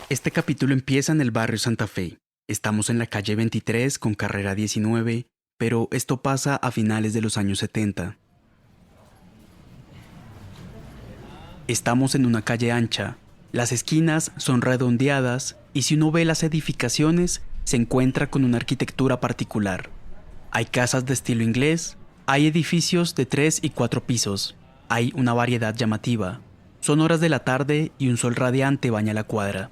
Este capítulo empieza en el barrio Santa Fe. Estamos en la calle 23 con carrera 19, pero esto pasa a finales de los años 70. Estamos en una calle ancha. Las esquinas son redondeadas y si uno ve las edificaciones, se encuentra con una arquitectura particular. Hay casas de estilo inglés, hay edificios de 3 y 4 pisos, hay una variedad llamativa. Son horas de la tarde y un sol radiante baña la cuadra.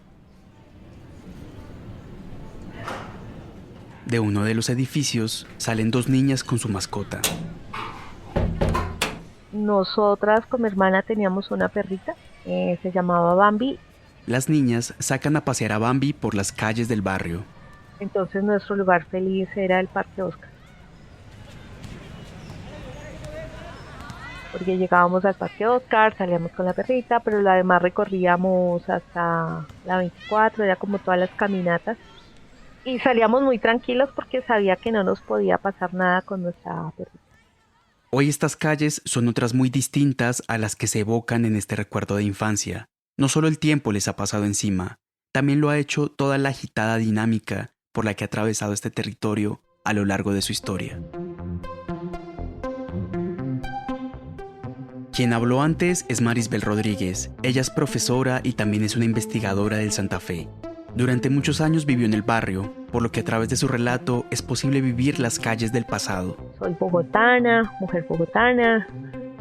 De uno de los edificios salen dos niñas con su mascota. Nosotras con mi hermana teníamos una perrita, se llamaba Bambi. Las niñas sacan a pasear a Bambi por las calles del barrio. Entonces nuestro lugar feliz era el Parque Oscar. Porque llegábamos al Parque Oscar, salíamos con la perrita, pero además recorríamos hasta la 24, ya como todas las caminatas. Y salíamos muy tranquilos porque sabía que no nos podía pasar nada con nuestra perrita. Hoy estas calles son otras muy distintas a las que se evocan en este recuerdo de infancia. No solo el tiempo les ha pasado encima, también lo ha hecho toda la agitada dinámica por la que ha atravesado este territorio a lo largo de su historia. Quien habló antes es Marisbel Rodríguez. Ella es profesora y también es una investigadora del Santa Fe. Durante muchos años vivió en el barrio, por lo que a través de su relato es posible vivir las calles del pasado. Soy bogotana, mujer bogotana,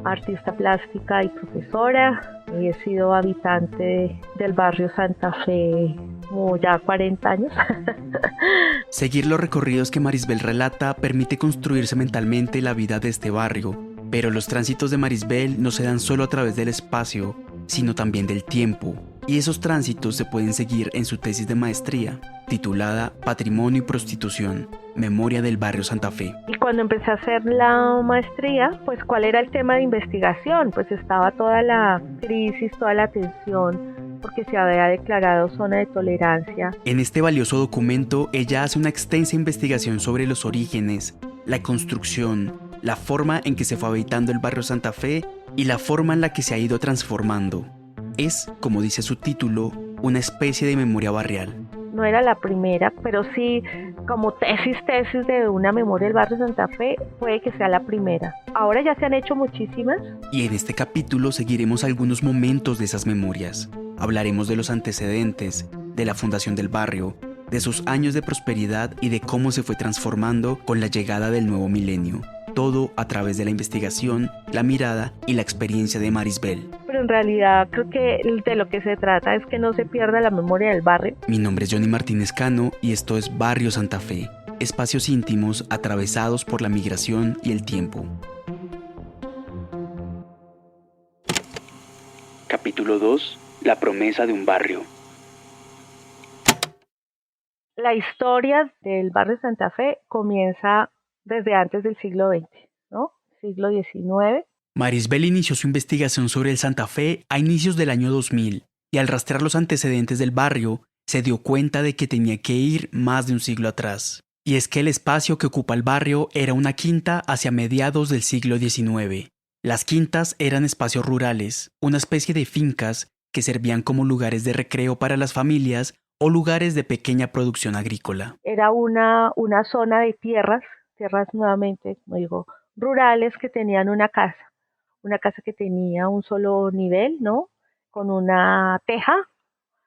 artista plástica y profesora. He sido habitante del barrio Santa Fe como ya 40 años. Seguir los recorridos que Marisbel relata permite construirse mentalmente la vida de este barrio, pero los tránsitos de Marisbel no se dan solo a través del espacio, sino también del tiempo. Y esos tránsitos se pueden seguir en su tesis de maestría, titulada Patrimonio y Prostitución, Memoria del Barrio Santa Fe. Y cuando empecé a hacer la maestría, pues ¿cuál era el tema de investigación? Pues estaba toda la crisis, toda la tensión, porque se había declarado zona de tolerancia. En este valioso documento, ella hace una extensa investigación sobre los orígenes, la construcción, la forma en que se fue habitando el barrio Santa Fe y la forma en la que se ha ido transformando. Es, como dice su título, una especie de memoria barrial. No era la primera, pero sí como tesis de una memoria del barrio Santa Fe, puede que sea la primera. Ahora ya se han hecho muchísimas. Y en este capítulo seguiremos algunos momentos de esas memorias. Hablaremos de los antecedentes, de la fundación del barrio, de sus años de prosperidad y de cómo se fue transformando con la llegada del nuevo milenio. Todo a través de la investigación, la mirada y la experiencia de Marisbel. Pero en realidad creo que de lo que se trata es que no se pierda la memoria del barrio. Mi nombre es Johnny Martínez Cano y esto es Barrio Santa Fe, espacios íntimos atravesados por la migración y el tiempo. Capítulo 2. La promesa de un barrio. La historia del barrio Santa Fe comienza desde antes del siglo XX, ¿no? Siglo XIX. Marisbel inició su investigación sobre el Santa Fe a inicios del año 2000 y al rastrear los antecedentes del barrio, se dio cuenta de que tenía que ir más de un siglo atrás. Y es que el espacio que ocupa el barrio era una quinta hacia mediados del siglo XIX. Las quintas eran espacios rurales, una especie de fincas que servían como lugares de recreo para las familias o lugares de pequeña producción agrícola. Era una zona de tierras nuevamente, como digo, rurales que tenían una casa que tenía un solo nivel, ¿no? Con una teja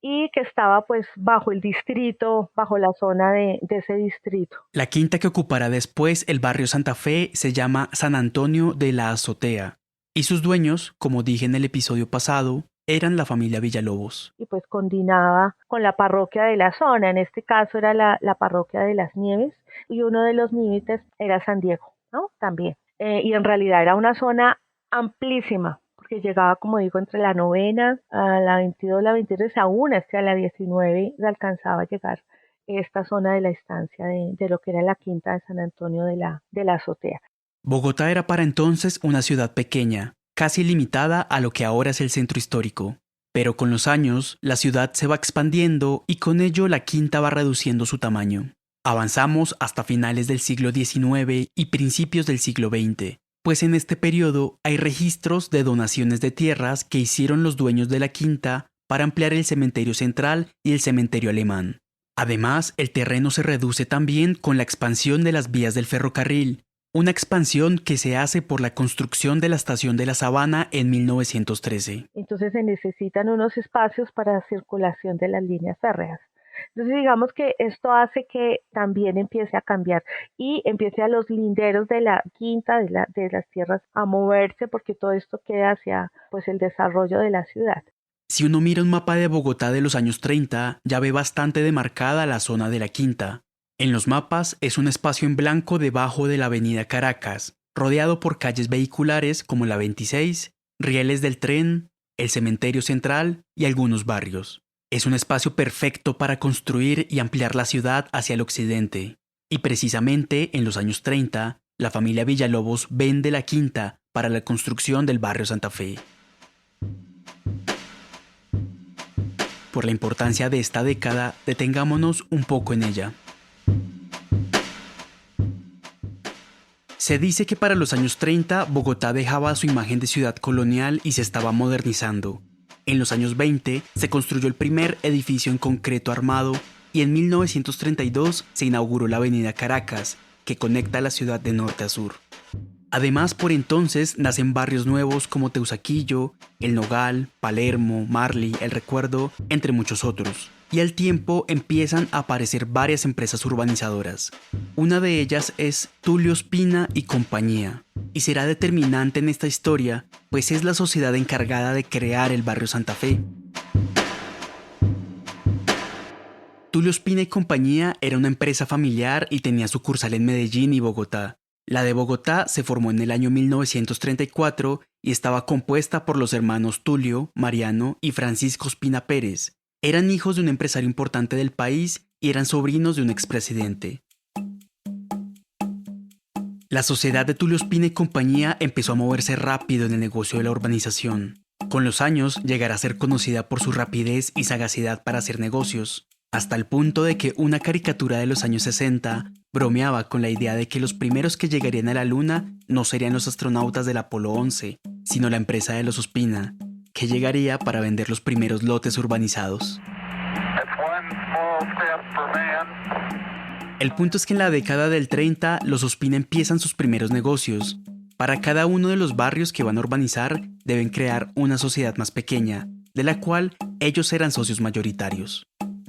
y que estaba pues bajo el distrito, bajo la zona de ese distrito. La quinta que ocupará después el barrio Santa Fe se llama San Antonio de la Azotea y sus dueños, como dije en el episodio pasado, eran la familia Villalobos. Y pues coordinaba con la parroquia de la zona, en este caso era la parroquia de Las Nieves y uno de los límites era San Diego, ¿no? También. Y en realidad era una zona amplísima, porque llegaba, como digo, entre la novena a la 22, la 23, aún hasta la 19 se alcanzaba a llegar esta zona de la estancia de lo que era la quinta de San Antonio de la Azotea. Bogotá era para entonces una ciudad pequeña, casi limitada a lo que ahora es el centro histórico. Pero con los años, la ciudad se va expandiendo y con ello la quinta va reduciendo su tamaño. Avanzamos hasta finales del siglo XIX y principios del siglo XX, pues en este periodo hay registros de donaciones de tierras que hicieron los dueños de la quinta para ampliar el cementerio central y el cementerio alemán. Además, el terreno se reduce también con la expansión de las vías del ferrocarril, una expansión que se hace por la construcción de la estación de La Sabana en 1913. Entonces se necesitan unos espacios para circulación de las líneas férreas. Entonces digamos que esto hace que también empiece a cambiar y empiece a los linderos de la quinta, de las tierras, a moverse porque todo esto queda hacia pues el desarrollo de la ciudad. Si uno mira un mapa de Bogotá de los años 30, ya ve bastante demarcada la zona de la Quinta. En los mapas es un espacio en blanco debajo de la avenida Caracas, rodeado por calles vehiculares como la 26, rieles del tren, el cementerio central y algunos barrios. Es un espacio perfecto para construir y ampliar la ciudad hacia el occidente. Y precisamente en los años 30, la familia Villalobos vende la Quinta para la construcción del barrio Santa Fe. Por la importancia de esta década, detengámonos un poco en ella. Se dice que para los años 30 Bogotá dejaba su imagen de ciudad colonial y se estaba modernizando. En los años 20 se construyó el primer edificio en concreto armado y en 1932 se inauguró la avenida Caracas, que conecta la ciudad de norte a sur. Además, por entonces nacen barrios nuevos como Teusaquillo, El Nogal, Palermo, Marley, El Recuerdo, entre muchos otros. Y al tiempo empiezan a aparecer varias empresas urbanizadoras. Una de ellas es Tulio Ospina y compañía, y será determinante en esta historia, pues es la sociedad encargada de crear el barrio Santa Fe. Tulio Ospina y compañía era una empresa familiar y tenía sucursal en Medellín y Bogotá. La de Bogotá se formó en el año 1934 y estaba compuesta por los hermanos Tulio, Mariano y Francisco Ospina Pérez. Eran hijos de un empresario importante del país y eran sobrinos de un expresidente. La sociedad de Tulio Ospina y compañía empezó a moverse rápido en el negocio de la urbanización. Con los años llegará a ser conocida por su rapidez y sagacidad para hacer negocios, hasta el punto de que una caricatura de los años 60 bromeaba con la idea de que los primeros que llegarían a la luna no serían los astronautas del Apolo 11, sino la empresa de los Ospina, que llegaría para vender los primeros lotes urbanizados. El punto es que en la década del 30 los Ospina empiezan sus primeros negocios. Para cada uno de los barrios que van a urbanizar deben crear una sociedad más pequeña, de la cual ellos eran socios mayoritarios.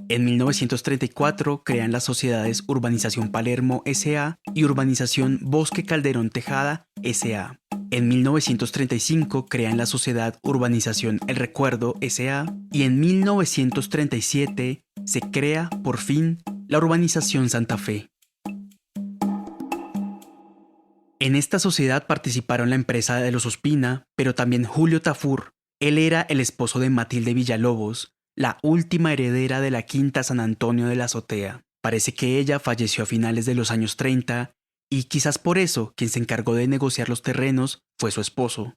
En 1934 crean las sociedades Urbanización Palermo S.A. y Urbanización Bosque Calderón Tejada S.A. En 1935 crean la sociedad Urbanización El Recuerdo S.A. y en 1937 se crea, por fin, la Urbanización Santa Fe. En esta sociedad participaron la empresa de los Ospina, pero también Julio Tafur. Él era el esposo de Matilde Villalobos, la última heredera de la Quinta San Antonio de la Azotea. Parece que ella falleció a finales de los años 30 y quizás por eso quien se encargó de negociar los terrenos fue su esposo.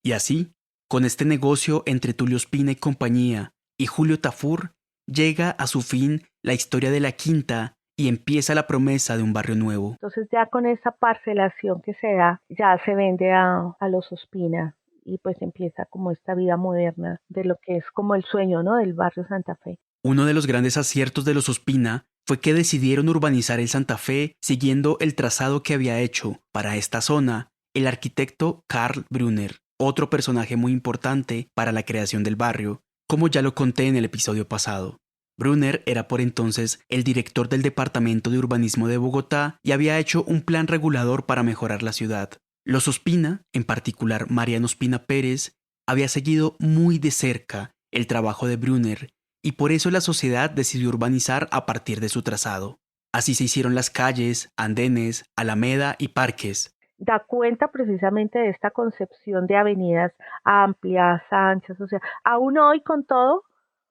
Y así, con este negocio entre Tulio Ospina y compañía y Julio Tafur, llega a su fin la historia de la Quinta y empieza la promesa de un barrio nuevo. Entonces ya con esa parcelación que se da, ya se vende a los Ospina. Y pues empieza como esta vida moderna de lo que es como el sueño, ¿no?, del barrio Santa Fe. Uno de los grandes aciertos de los Ospina fue que decidieron urbanizar el Santa Fe siguiendo el trazado que había hecho para esta zona el arquitecto Karl Brunner, otro personaje muy importante para la creación del barrio, como ya lo conté en el episodio pasado. Brunner era por entonces el director del Departamento de Urbanismo de Bogotá y había hecho un plan regulador para mejorar la ciudad. Los Ospina, en particular Mariano Ospina Pérez, había seguido muy de cerca el trabajo de Brunner y por eso la sociedad decidió urbanizar a partir de su trazado. Así se hicieron las calles, andenes, alameda y parques. Da cuenta precisamente de esta concepción de avenidas amplias, anchas, o sea, aún hoy con todo,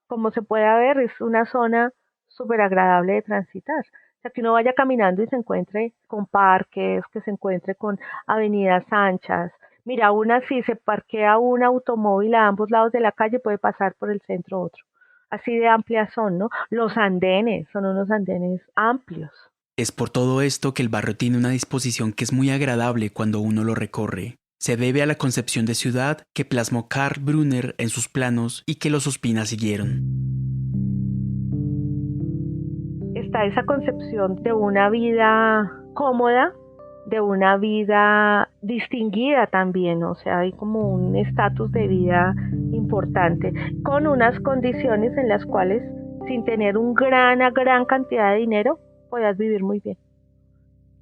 como se puede ver, es una zona súper agradable de transitar. O sea, que uno vaya caminando y se encuentre con parques, que se encuentre con avenidas anchas. Mira, aún así se parquea un automóvil a ambos lados de la calle, puede pasar por el centro otro. Así de amplias son, ¿no? Los andenes, son unos andenes amplios. Es por todo esto que el barrio tiene una disposición que es muy agradable cuando uno lo recorre. Se debe a la concepción de ciudad que plasmó Karl Brunner en sus planos y que los Ospina siguieron. Está esa concepción de una vida cómoda, de una vida distinguida también, o sea, hay como un estatus de vida importante, con unas condiciones en las cuales, sin tener una gran cantidad de dinero, puedas vivir muy bien.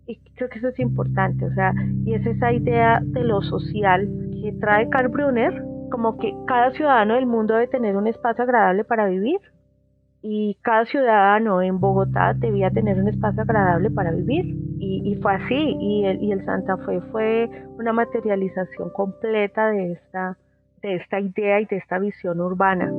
Y creo que eso es importante, o sea, y es esa idea de lo social que trae Karl Brunner, como que cada ciudadano del mundo debe tener un espacio agradable para vivir, y cada ciudadano en Bogotá debía tener un espacio agradable para vivir, y fue así, y el Santa Fe fue una materialización completa de esta idea y de esta visión urbana.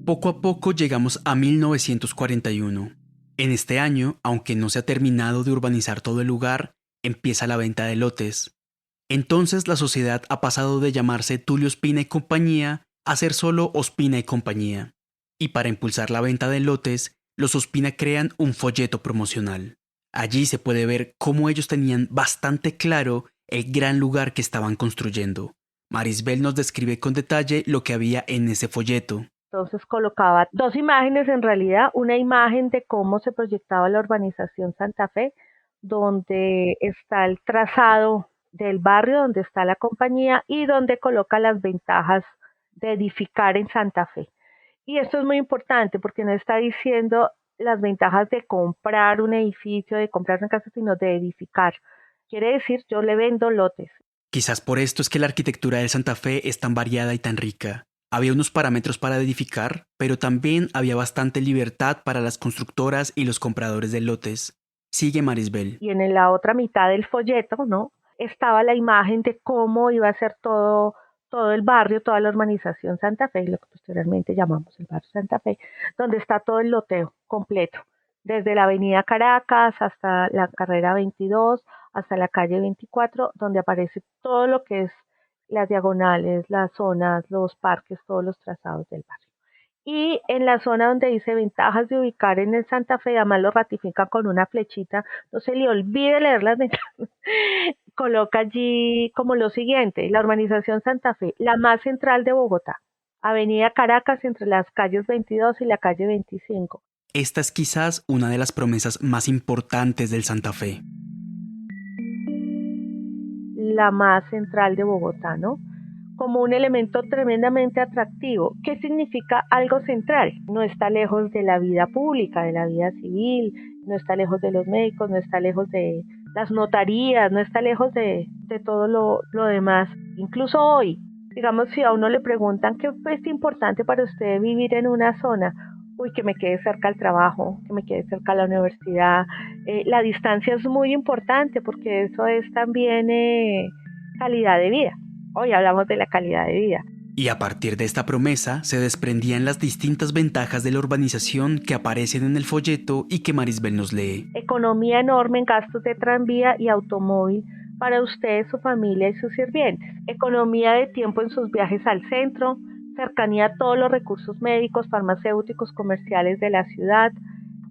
Poco a poco llegamos a 1941. En este año, aunque no se ha terminado de urbanizar todo el lugar, empieza la venta de lotes. Entonces la sociedad ha pasado de llamarse Tulio Ospina y compañía a ser solo Ospina y compañía. Y para impulsar la venta de lotes, los Ospina crean un folleto promocional. Allí se puede ver cómo ellos tenían bastante claro el gran lugar que estaban construyendo. Marisbel nos describe con detalle lo que había en ese folleto. Entonces colocaba dos imágenes en realidad, una imagen de cómo se proyectaba la urbanización Santa Fe, donde está el trazado del barrio, donde está la compañía y donde coloca las ventajas de edificar en Santa Fe. Y esto es muy importante porque no está diciendo las ventajas de comprar un edificio, de comprar una casa, sino de edificar. Quiere decir, yo le vendo lotes. Quizás por esto es que la arquitectura de Santa Fe es tan variada y tan rica. Había unos parámetros para edificar, pero también había bastante libertad para las constructoras y los compradores de lotes. Sigue Marisbel. Y en la otra mitad del folleto, ¿no?, estaba la imagen de cómo iba a ser todo el barrio, toda la urbanización Santa Fe, lo que posteriormente llamamos el barrio Santa Fe, donde está todo el loteo completo, desde la avenida Caracas hasta la carrera 22, hasta la calle 24, donde aparece todo lo que es las diagonales, las zonas, los parques, todos los trazados del barrio. Y en la zona donde dice ventajas de ubicar en el Santa Fe, además lo ratifica con una flechita, no se le olvide leer las ventajas, coloca allí como lo siguiente: la urbanización Santa Fe, la más central de Bogotá, avenida Caracas entre las calles 22 y la calle 25. Esta es quizás una de las promesas más importantes del Santa Fe. La más central de Bogotá, ¿no?, como un elemento tremendamente atractivo. ¿Qué significa algo central? No está lejos de la vida pública, de la vida civil, no está lejos de los médicos, no está lejos de las notarías, no está lejos de todo lo demás. Incluso hoy, digamos, si a uno le preguntan qué es importante para usted vivir en una zona, que me quede cerca al trabajo, que me quede cerca a la universidad. La distancia es muy importante porque eso es también calidad de vida. Hoy hablamos de la calidad de vida. Y a partir de esta promesa se desprendían las distintas ventajas de la urbanización que aparecen en el folleto y que Marisbel nos lee. Economía enorme en gastos de tranvía y automóvil para usted, su familia y sus sirvientes. Economía de tiempo en sus viajes al centro, cercanía a todos los recursos médicos, farmacéuticos, comerciales de la ciudad,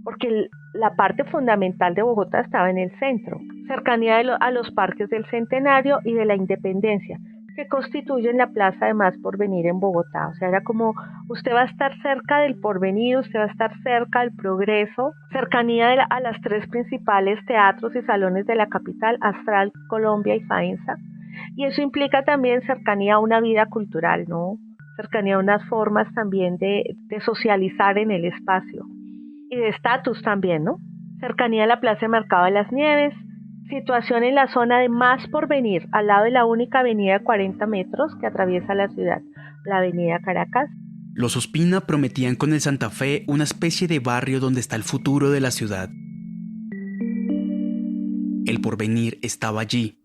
porque la parte fundamental de Bogotá estaba en el centro. Cercanía a los parques del Centenario y de la Independencia, que constituyen la plaza de Más Porvenir en Bogotá. O sea, era como, usted va a estar cerca del Porvenir, usted va a estar cerca del Progreso, cercanía a las tres principales teatros y salones de la capital, Astral, Colombia y Faenza. Y eso implica también cercanía a una vida cultural, ¿no?, cercanía a unas formas también de socializar en el espacio y de estatus también, ¿no? Cercanía a la Plaza de Mercado de las Nieves, situación en la zona de Más Porvenir, al lado de la única avenida de 40 metros que atraviesa la ciudad, la avenida Caracas. Los Ospina prometían con el Santa Fe una especie de barrio donde está el futuro de la ciudad. El porvenir estaba allí.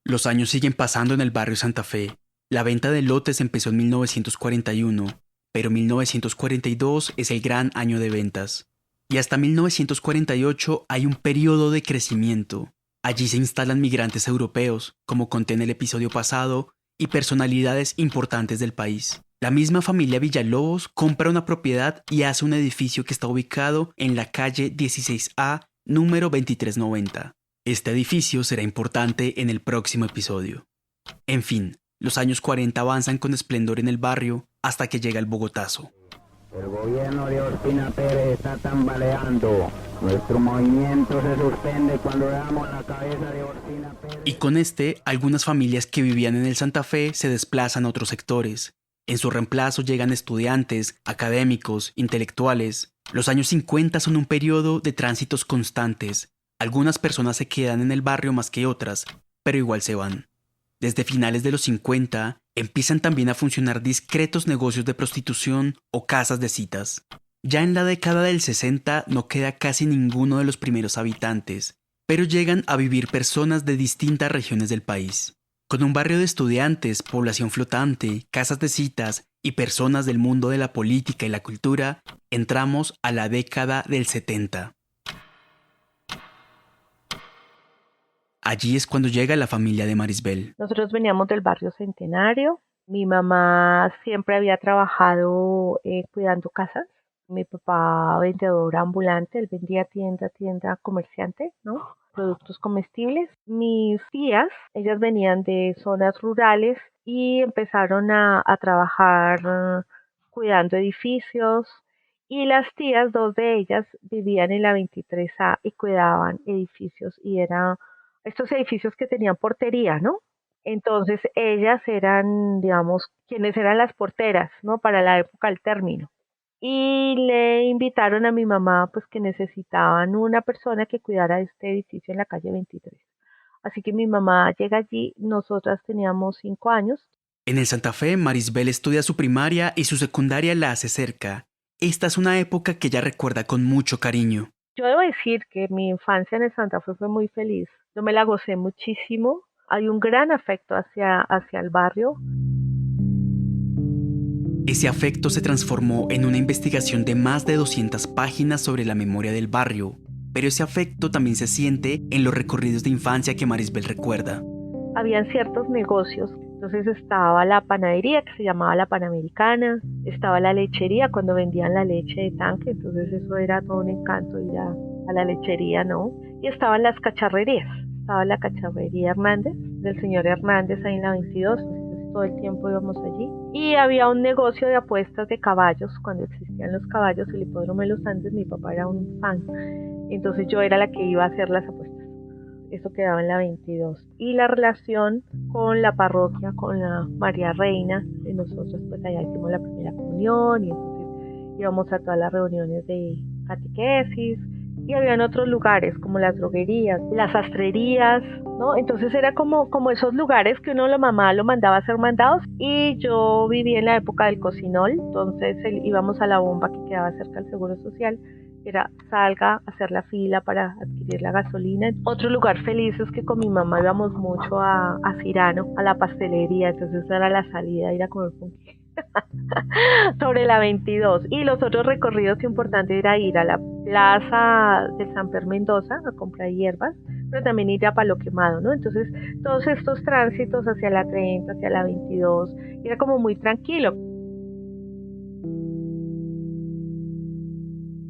Los años siguen pasando en el barrio Santa Fe. La venta de lotes empezó en 1941, pero 1942 es el gran año de ventas. Y hasta 1948 hay un periodo de crecimiento. Allí se instalan migrantes europeos, como conté en el episodio pasado, y personalidades importantes del país. La misma familia Villalobos compra una propiedad y hace un edificio que está ubicado en la calle 16A número 2390. Este edificio será importante en el próximo episodio. En fin, los años 40 avanzan con esplendor en el barrio hasta que llega el Bogotazo. El gobierno de Ospina Pérez está tambaleando. Nuestro movimiento se suspende cuando damos la cabeza de Ospina Pérez. Y con algunas familias que vivían en el Santa Fe se desplazan a otros sectores. En su reemplazo llegan estudiantes, académicos, intelectuales. Los años 50 son un periodo de tránsitos constantes. Algunas personas se quedan en el barrio más que otras, pero igual se van. Desde finales de los 50, empiezan también a funcionar discretos negocios de prostitución o casas de citas. Ya en la década del 60 no queda casi ninguno de los primeros habitantes, pero llegan a vivir personas de distintas regiones del país. Con un barrio de estudiantes, población flotante, casas de citas y personas del mundo de la política y la cultura, entramos a la década del 70. Allí es cuando llega la familia de Marisbel. Nosotros veníamos del barrio Centenario. Mi mamá siempre había trabajado cuidando casas. Mi papá vendedor ambulante, él vendía tienda comerciante, ¿no? Productos comestibles. Mis tías, ellas venían de zonas rurales y empezaron a trabajar cuidando edificios. Y las tías, dos de ellas, vivían en la 23A y cuidaban edificios y eran estos edificios que tenían portería, ¿no? Entonces ellas eran, digamos, quienes eran las porteras, ¿no? Para la época del término. Y le invitaron a mi mamá, pues que necesitaban una persona que cuidara este edificio en la calle 23. Así que mi mamá llega allí, nosotras teníamos 5 años. En el Santa Fe, Marisbel estudia su primaria y su secundaria la hace cerca. Esta es una época que ella recuerda con mucho cariño. Yo debo decir que mi infancia en el Santa Fe fue muy feliz. Yo me la gocé muchísimo. Hay un gran afecto hacia el barrio. Ese afecto se transformó en una investigación de más de 200 páginas sobre la memoria del barrio, pero ese afecto también se siente en los recorridos de infancia que Marisbel recuerda. Habían ciertos negocios, entonces estaba la panadería que se llamaba la Panamericana, estaba la lechería cuando vendían la leche de tanque, entonces eso era todo un encanto ir a la lechería, ¿no? Y estaban las cacharrerías, estaba la cacharrería Hernández, del señor Hernández ahí en la 22, entonces todo el tiempo íbamos allí. Y había un negocio de apuestas de caballos, cuando existían los caballos, el hipódromo de los Andes, mi papá era un fan, entonces yo era la que iba a hacer las apuestas. Eso quedaba en la 22. Y la relación con la parroquia, con la María Reina, de nosotros pues allá hicimos la primera comunión y entonces íbamos a todas las reuniones de catequesis y habían otros lugares como las droguerías, las sastrerías, ¿no? Entonces era como esos lugares que uno la mamá lo mandaba a hacer mandados y yo viví en la época del cocinol, entonces íbamos a la bomba que quedaba cerca del Seguro Social. Era salga a hacer la fila para adquirir la gasolina. Otro lugar feliz es que con mi mamá íbamos mucho a Cirano, a la pastelería, entonces era la salida, ir a comer ponqué sobre la 22. Y los otros recorridos importantes era ir a la plaza de San Per Mendoza a comprar hierbas, pero también ir a Palo Quemado, ¿no? Entonces todos estos tránsitos hacia la 30, hacia la 22, era como muy tranquilo.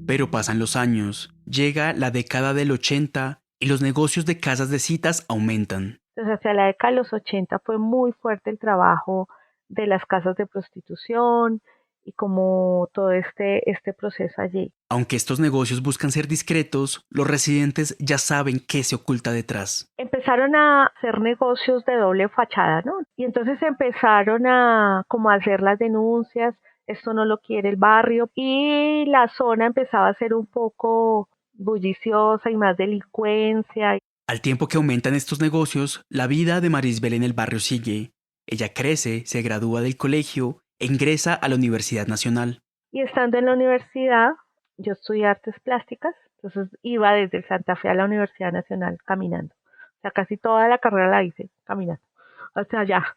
Pero pasan los años, llega la década del 80 y los negocios de casas de citas aumentan. Entonces hacia la década de los 80 fue muy fuerte el trabajo de las casas de prostitución y como todo este proceso allí. Aunque estos negocios buscan ser discretos, los residentes ya saben qué se oculta detrás. Empezaron a hacer negocios de doble fachada, ¿no? Y entonces empezaron a como a hacer las denuncias. Esto no lo quiere el barrio y la zona empezaba a ser un poco bulliciosa y más delincuencia. Al tiempo que aumentan estos negocios, la vida de Marisbel en el barrio sigue. Ella crece, se gradúa del colegio e ingresa a la Universidad Nacional. Y estando en la universidad, yo estudié artes plásticas, entonces iba desde el Santa Fe a la Universidad Nacional caminando. O sea, casi toda la carrera la hice caminando. O sea, ya.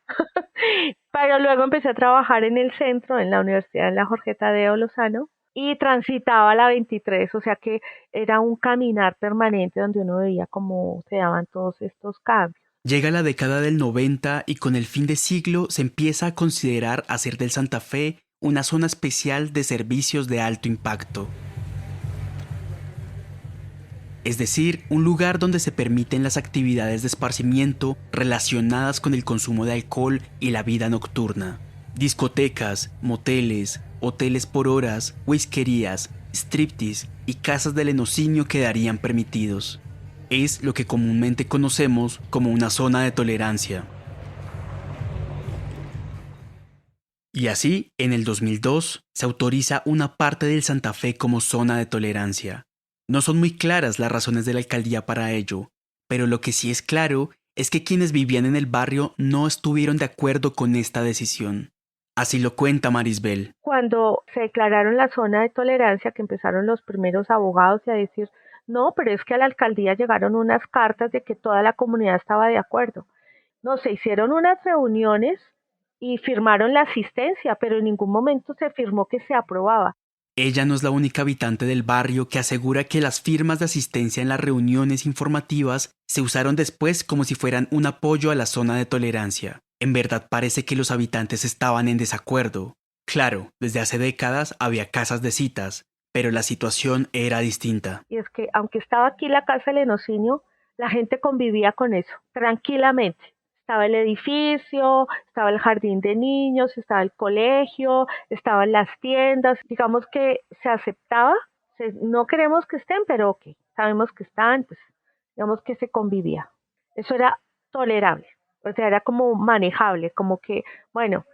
Pero luego empecé a trabajar en el centro, en la Universidad de la Jorge Tadeo Lozano, y transitaba la 23, o sea que era un caminar permanente donde uno veía cómo se daban todos estos cambios. Llega la década del 90 y con el fin de siglo se empieza a considerar hacer del Santa Fe una zona especial de servicios de alto impacto. es decir, un lugar donde se permiten las actividades de esparcimiento relacionadas con el consumo de alcohol y la vida nocturna. Discotecas, moteles, hoteles por horas, whiskerías, striptease y casas de lenocinio quedarían permitidos. Es lo que comúnmente conocemos como una zona de tolerancia. Y así, en el 2002, se autoriza una parte del Santa Fe como zona de tolerancia. No son muy claras las razones de la alcaldía para ello, pero lo que sí es claro es que quienes vivían en el barrio no estuvieron de acuerdo con esta decisión. Así lo cuenta Marisbel. Cuando se declararon la zona de tolerancia, que empezaron los primeros abogados a decir, no, pero es que a la alcaldía llegaron unas cartas de que toda la comunidad estaba de acuerdo. No, se hicieron unas reuniones y firmaron la asistencia, pero en ningún momento se firmó que se aprobaba. Ella no es la única habitante del barrio que asegura que las firmas de asistencia en las reuniones informativas se usaron después como si fueran un apoyo a la zona de tolerancia. En verdad parece que los habitantes estaban en desacuerdo. Claro, desde hace décadas había casas de citas, pero la situación era distinta. Y es que aunque estaba aquí la casa del Lenocinio, la gente convivía con eso, tranquilamente. Estaba el edificio, estaba el jardín de niños, estaba el colegio, estaban las tiendas. Digamos que se aceptaba, no queremos que estén, pero ok, sabemos que están, pues digamos que se convivía. Eso era tolerable, o sea, era como manejable, como que, bueno,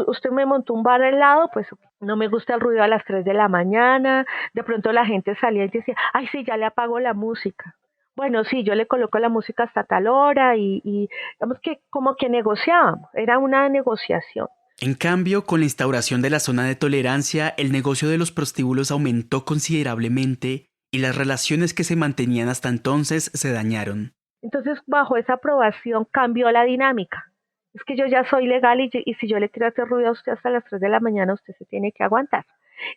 usted me montó un bar al lado, pues no me gusta el ruido a las 3 de la mañana, de pronto la gente salía y decía, ay sí, ya le apago la música. Bueno, sí, yo le coloco la música hasta tal hora y digamos que como que negociábamos, era una negociación. En cambio, con la instauración de la zona de tolerancia, el negocio de los prostíbulos aumentó considerablemente y las relaciones que se mantenían hasta entonces se dañaron. Entonces, bajo esa aprobación cambió la dinámica. Es que yo ya soy legal y si yo le quiero hacer ruido a usted hasta las 3 de la mañana, usted se tiene que aguantar.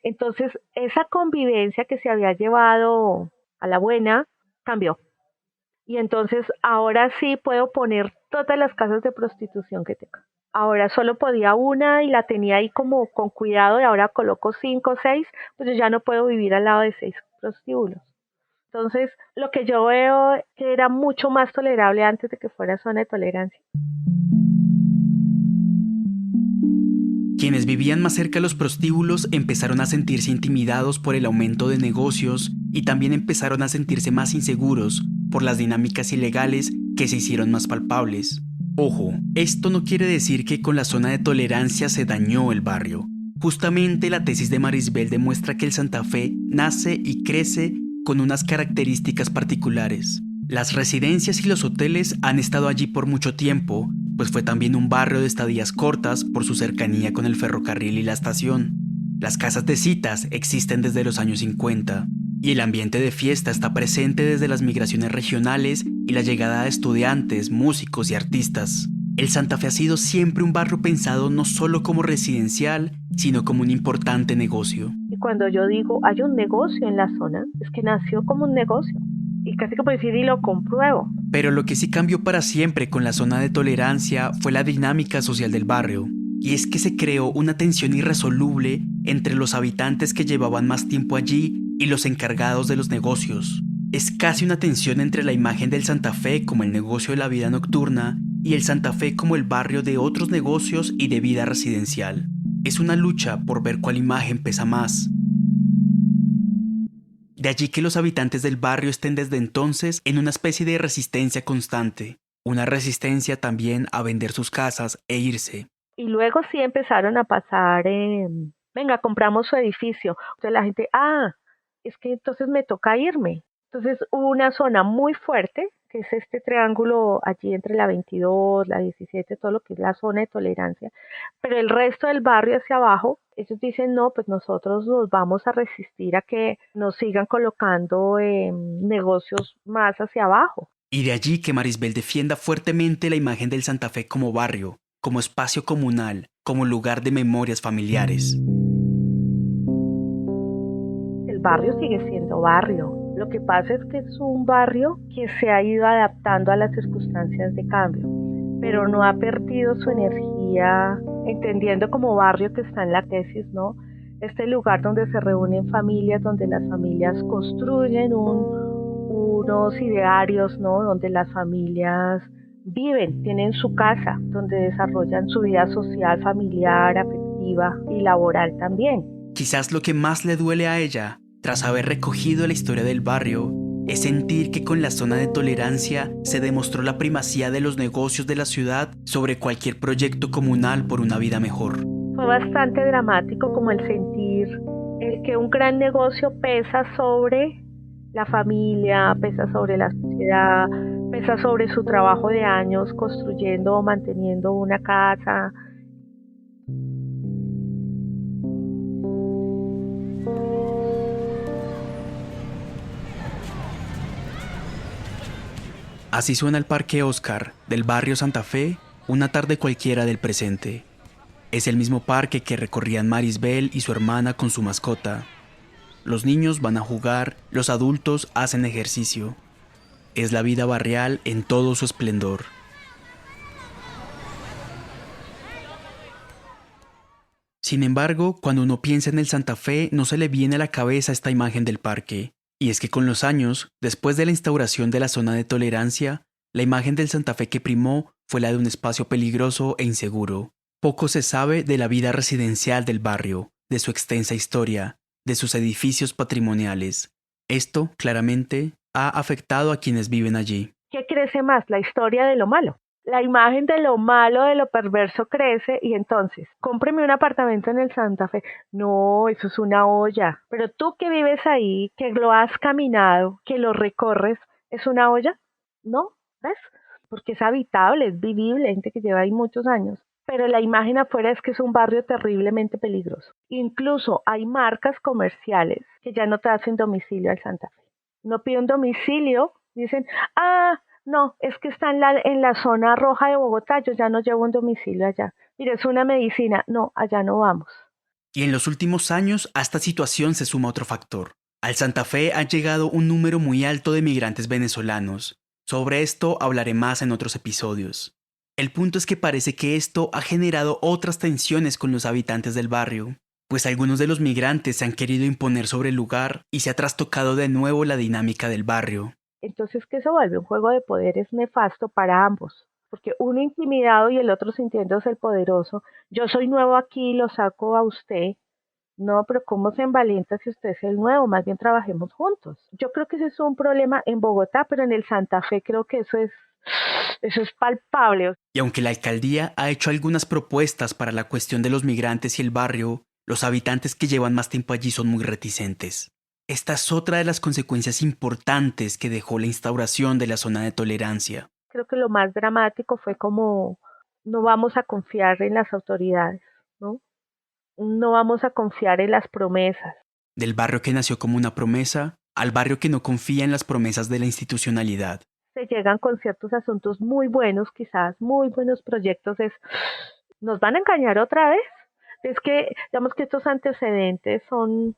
Entonces, esa convivencia que se había llevado a la buena cambió. Y entonces ahora sí puedo poner todas las casas de prostitución que tenga. Ahora solo podía una y la tenía ahí como con cuidado y ahora coloco 5 o 6, pues yo ya no puedo vivir al lado de 6 prostíbulos. Entonces lo que yo veo que era mucho más tolerable antes de que fuera zona de tolerancia. Quienes vivían más cerca de los prostíbulos empezaron a sentirse intimidados por el aumento de negocios y también empezaron a sentirse más inseguros por las dinámicas ilegales que se hicieron más palpables. Ojo, esto no quiere decir que con la zona de tolerancia se dañó el barrio. Justamente la tesis de Marisbel demuestra que el Santa Fe nace y crece con unas características particulares. Las residencias y los hoteles han estado allí por mucho tiempo, pues fue también un barrio de estadías cortas por su cercanía con el ferrocarril y la estación. Las casas de citas existen desde los años 50, y el ambiente de fiesta está presente desde las migraciones regionales y la llegada de estudiantes, músicos y artistas. El Santa Fe ha sido siempre un barrio pensado no solo como residencial, sino como un importante negocio. Y cuando yo digo hay un negocio en la zona, es que nació como un negocio. Y casi que puedo decir y lo compruebo. Pero lo que sí cambió para siempre con la zona de tolerancia fue la dinámica social del barrio. Y es que se creó una tensión irresoluble entre los habitantes que llevaban más tiempo allí y los encargados de los negocios. Es casi una tensión entre la imagen del Santa Fe como el negocio de la vida nocturna y el Santa Fe como el barrio de otros negocios y de vida residencial. Es una lucha por ver cuál imagen pesa más. De allí que los habitantes del barrio estén desde entonces en una especie de resistencia constante, una resistencia también a vender sus casas e irse. Y luego sí empezaron a pasar, venga, compramos su edificio. Entonces la gente, es que entonces me toca irme. Entonces hubo una zona muy fuerte, que es este triángulo allí entre la 22, la 17, todo lo que es la zona de tolerancia. Pero el resto del barrio hacia abajo, ellos dicen, no, pues nosotros nos vamos a resistir a que nos sigan colocando negocios más hacia abajo. Y de allí que Marisbel defienda fuertemente la imagen del Santa Fe como barrio, como espacio comunal, como lugar de memorias familiares. El barrio sigue siendo barrio. Lo que pasa es que es un barrio que se ha ido adaptando a las circunstancias de cambio, pero no ha perdido su energía, entendiendo como barrio que está en la tesis, ¿no? Este lugar donde se reúnen familias, donde las familias construyen un unos idearios, ¿no? Donde las familias viven, tienen su casa, donde desarrollan su vida social, familiar, afectiva y laboral también. Quizás lo que más le duele a ella, tras haber recogido la historia del barrio, es sentir que con la zona de tolerancia se demostró la primacía de los negocios de la ciudad sobre cualquier proyecto comunal por una vida mejor. Fue bastante dramático como el sentir el que un gran negocio pesa sobre la familia, pesa sobre la sociedad, pesa sobre su trabajo de años construyendo o manteniendo una casa. Así suena el Parque Oscar del barrio Santa Fe, una tarde cualquiera del presente. Es el mismo parque que recorrían Marisbel y su hermana con su mascota. Los niños van a jugar, los adultos hacen ejercicio. Es la vida barrial en todo su esplendor. Sin embargo, cuando uno piensa en el Santa Fe, no se le viene a la cabeza esta imagen del parque. Y es que con los años, después de la instauración de la zona de tolerancia, la imagen del Santa Fe que primó fue la de un espacio peligroso e inseguro. Poco se sabe de la vida residencial del barrio, de su extensa historia, de sus edificios patrimoniales. Esto, claramente, ha afectado a quienes viven allí. ¿Qué crece más? La historia de lo malo. La imagen de lo malo, de lo perverso crece y entonces, cómpreme un apartamento en el Santa Fe. No, eso es una olla. Pero tú que vives ahí, que lo has caminado, que lo recorres, ¿es una olla? ¿No? ¿Ves? Porque es habitable, es vivible, gente que lleva ahí muchos años. Pero la imagen afuera es que es un barrio terriblemente peligroso. Incluso hay marcas comerciales que ya no te hacen domicilio al Santa Fe. No piden domicilio, dicen, no, es que está en la zona roja de Bogotá, yo ya no llevo un domicilio allá. Mire, es una medicina, no, allá no vamos. Y en los últimos años a esta situación se suma otro factor. Al Santa Fe ha llegado un número muy alto de migrantes venezolanos. Sobre esto hablaré más en otros episodios. El punto es que parece que esto ha generado otras tensiones con los habitantes del barrio, pues algunos de los migrantes se han querido imponer sobre el lugar y se ha trastocado de nuevo la dinámica del barrio. Entonces que se vuelve un juego de poderes nefasto para ambos, porque uno intimidado y el otro sintiéndose el poderoso. Yo soy nuevo aquí, lo saco a usted. No, pero ¿cómo se envalienta si usted es el nuevo? Más bien trabajemos juntos. Yo creo que ese es un problema en Bogotá, pero en el Santa Fe creo que eso es palpable. Y aunque la alcaldía ha hecho algunas propuestas para la cuestión de los migrantes y el barrio, los habitantes que llevan más tiempo allí son muy reticentes. Esta es otra de las consecuencias importantes que dejó la instauración de la zona de tolerancia. Creo que lo más dramático fue como no vamos a confiar en las autoridades, ¿no? No vamos a confiar en las promesas. Del barrio que nació como una promesa al barrio que no confía en las promesas de la institucionalidad. Se llegan con ciertos asuntos muy buenos, quizás muy buenos proyectos, ¿nos van a engañar otra vez? Es que, digamos que estos antecedentes son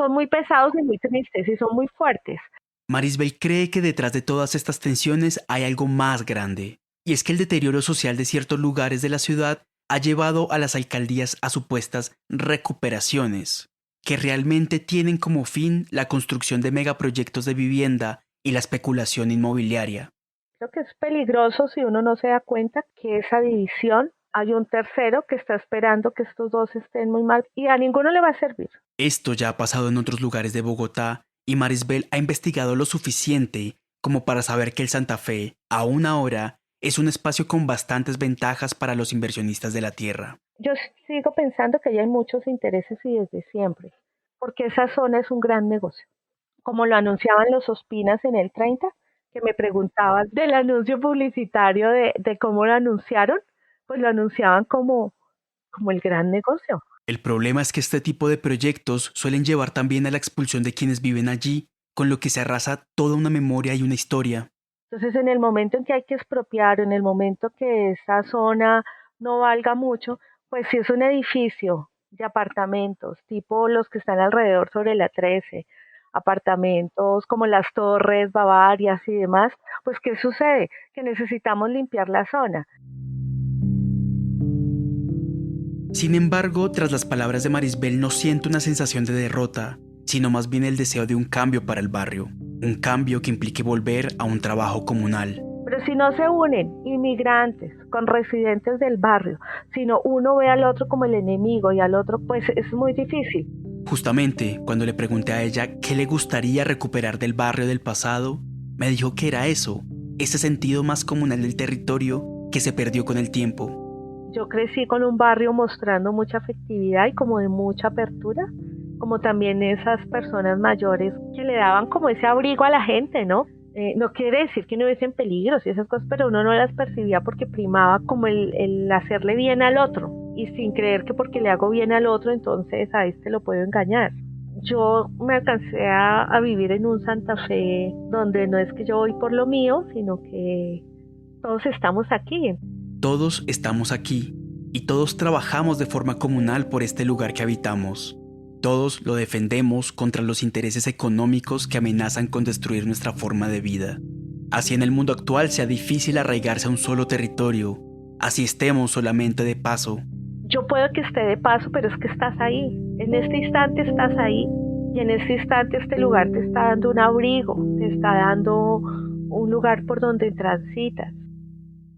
muy pesados y muy tristes y son muy fuertes. Marisbel cree que detrás de todas estas tensiones hay algo más grande, y es que el deterioro social de ciertos lugares de la ciudad ha llevado a las alcaldías a supuestas recuperaciones, que realmente tienen como fin la construcción de megaproyectos de vivienda y la especulación inmobiliaria. Creo que es peligroso si uno no se da cuenta que esa división hay un tercero que está esperando que estos dos estén muy mal y a ninguno le va a servir. Esto ya ha pasado en otros lugares de Bogotá y Marisbel ha investigado lo suficiente como para saber que el Santa Fe, aún ahora, es un espacio con bastantes ventajas para los inversionistas de la tierra. Yo sigo pensando que ya hay muchos intereses y desde siempre, porque esa zona es un gran negocio. Como lo anunciaban los Ospinas en el 30, que me preguntaban del anuncio publicitario de cómo lo anunciaron, pues lo anunciaban como el gran negocio. El problema es que este tipo de proyectos suelen llevar también a la expulsión de quienes viven allí, con lo que se arrasa toda una memoria y una historia. Entonces, en el momento en que hay que expropiar, en el momento que esa zona no valga mucho, pues si es un edificio de apartamentos, tipo los que están alrededor sobre la 13, apartamentos como las Torres, Bavarias y demás, pues ¿qué sucede? Que necesitamos limpiar la zona. Sin embargo, tras las palabras de Marisbel no siento una sensación de derrota, sino más bien el deseo de un cambio para el barrio. un cambio que implique volver a un trabajo comunal. Pero si no se unen inmigrantes con residentes del barrio, sino uno ve al otro como el enemigo y al otro, pues es muy difícil. Justamente, cuando le pregunté a ella qué le gustaría recuperar del barrio del pasado, me dijo que era eso, ese sentido más comunal del territorio que se perdió con el tiempo. Yo crecí con un barrio mostrando mucha afectividad y como de mucha apertura, como también esas personas mayores que le daban como ese abrigo a la gente, ¿no? No quiere decir que no hubiesen peligros y esas cosas, pero uno no las percibía porque primaba como el hacerle bien al otro y sin creer que porque le hago bien al otro, entonces a este lo puedo engañar. Yo me alcancé a vivir en un Santa Fe donde no es que yo voy por lo mío, sino que todos estamos aquí. Todos estamos aquí y todos trabajamos de forma comunal por este lugar que habitamos. Todos lo defendemos contra los intereses económicos que amenazan con destruir nuestra forma de vida. Así en el mundo actual sea difícil arraigarse a un solo territorio, así estemos solamente de paso. Yo puedo que esté de paso, pero es que estás ahí. En este instante estás ahí y en este instante este lugar te está dando un abrigo, te está dando un lugar por donde transitas.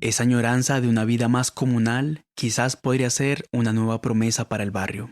Esa añoranza de una vida más comunal quizás podría ser una nueva promesa para el barrio.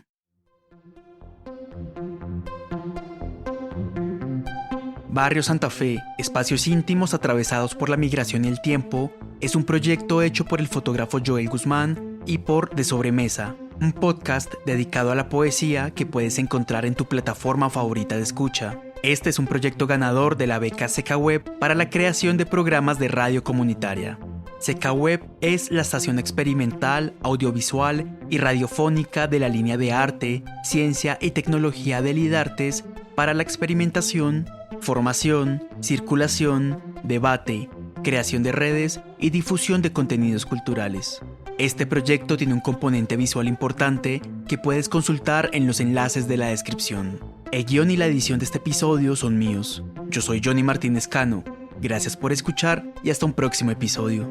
Barrio Santa Fe, espacios íntimos atravesados por la migración y el tiempo, es un proyecto hecho por el fotógrafo Joel Guzmán y por De Sobremesa, un podcast dedicado a la poesía que puedes encontrar en tu plataforma favorita de escucha. Este es un proyecto ganador de la beca SECAWeb para la creación de programas de radio comunitaria. SECAWeb es la estación experimental, audiovisual y radiofónica de la línea de arte, ciencia y tecnología del IDARTES para la experimentación, formación, circulación, debate, creación de redes y difusión de contenidos culturales. Este proyecto tiene un componente visual importante que puedes consultar en los enlaces de la descripción. El guión y la edición de este episodio son míos. Yo soy Johnny Martínez Cano. Gracias por escuchar y hasta un próximo episodio.